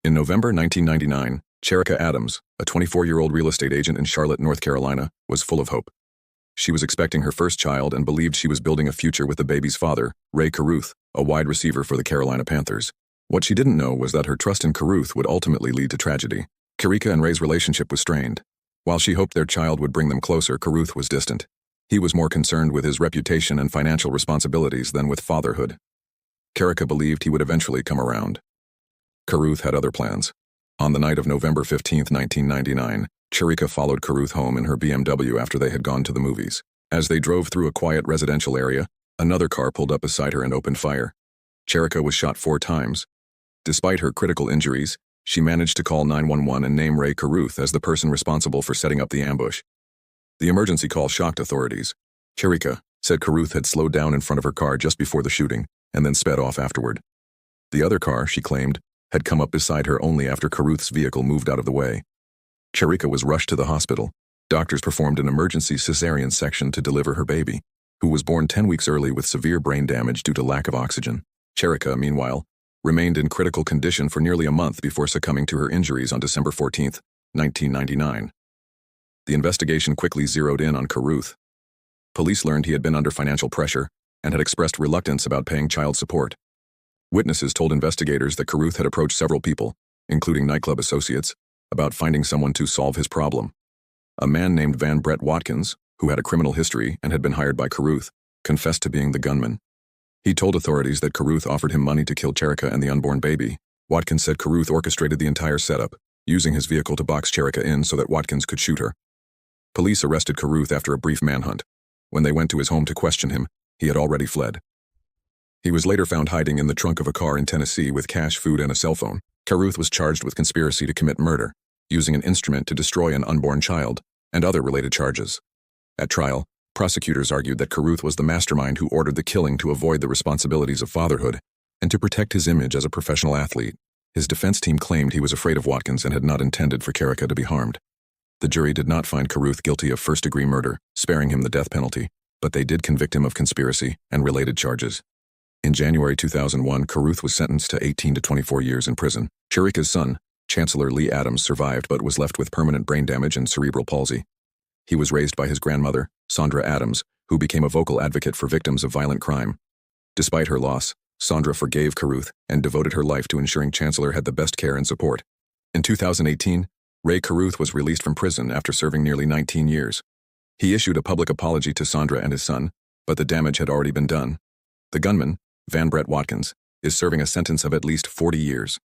In November 1999, Cherica Adams, a 24-year-old real estate agent in Charlotte, North Carolina, was full of hope. She was expecting her first child and believed she was building a future with the baby's father, Ray Caruth, a wide receiver for the Carolina Panthers. What she didn't know was that her trust in Caruth would ultimately lead to tragedy. Cherica and Ray's relationship was strained. While she hoped their child would bring them closer, Caruth was distant. He was more concerned with his reputation and financial responsibilities than with fatherhood. Cherica believed he would eventually come around. Caruth had other plans. On the night of November 15, 1999, Cherica followed Caruth home in her BMW after they had gone to the movies. As they drove through a quiet residential area, another car pulled up beside her and opened fire. Cherica was shot 4 times. Despite her critical injuries, she managed to call 911 and name Ray Caruth as the person responsible for setting up the ambush. The emergency call shocked authorities. Cherica said Caruth had slowed down in front of her car just before the shooting and then sped off afterward. The other car, she claimed, had come up beside her only after Caruth's vehicle moved out of the way. Cherica was rushed to the hospital. Doctors performed an emergency cesarean section to deliver her baby, who was born 10 weeks early with severe brain damage due to lack of oxygen. Cherica, meanwhile, remained in critical condition for nearly a month before succumbing to her injuries on December 14, 1999. The investigation quickly zeroed in on Caruth. Police learned he had been under financial pressure and had expressed reluctance about paying child support. Witnesses told investigators that Caruth had approached several people, including nightclub associates, about finding someone to solve his problem. A man named Van Brett Watkins, who had a criminal history and had been hired by Caruth, confessed to being the gunman. He told authorities that Caruth offered him money to kill Cherica and the unborn baby. Watkins said Caruth orchestrated the entire setup, using his vehicle to box Cherica in so that Watkins could shoot her. Police arrested Caruth after a brief manhunt. When they went to his home to question him, he had already fled. He was later found hiding in the trunk of a car in Tennessee with cash, food, and a cell phone. Caruth was charged with conspiracy to commit murder, using an instrument to destroy an unborn child, and other related charges. At trial, prosecutors argued that Caruth was the mastermind who ordered the killing to avoid the responsibilities of fatherhood and to protect his image as a professional athlete. His defense team claimed he was afraid of Watkins and had not intended for Cherica to be harmed. The jury did not find Caruth guilty of first-degree murder, sparing him the death penalty, but they did convict him of conspiracy and related charges. In January 2001, Caruth was sentenced to 18 to 24 years in prison. Cherica's son, Chancellor Lee Adams, survived but was left with permanent brain damage and cerebral palsy. He was raised by his grandmother, Sandra Adams, who became a vocal advocate for victims of violent crime. Despite her loss, Sandra forgave Caruth and devoted her life to ensuring Chancellor had the best care and support. In 2018, Ray Caruth was released from prison after serving nearly 19 years. He issued a public apology to Sandra and his son, but the damage had already been done. The gunman, Van Brett Watkins, is serving a sentence of at least 40 years.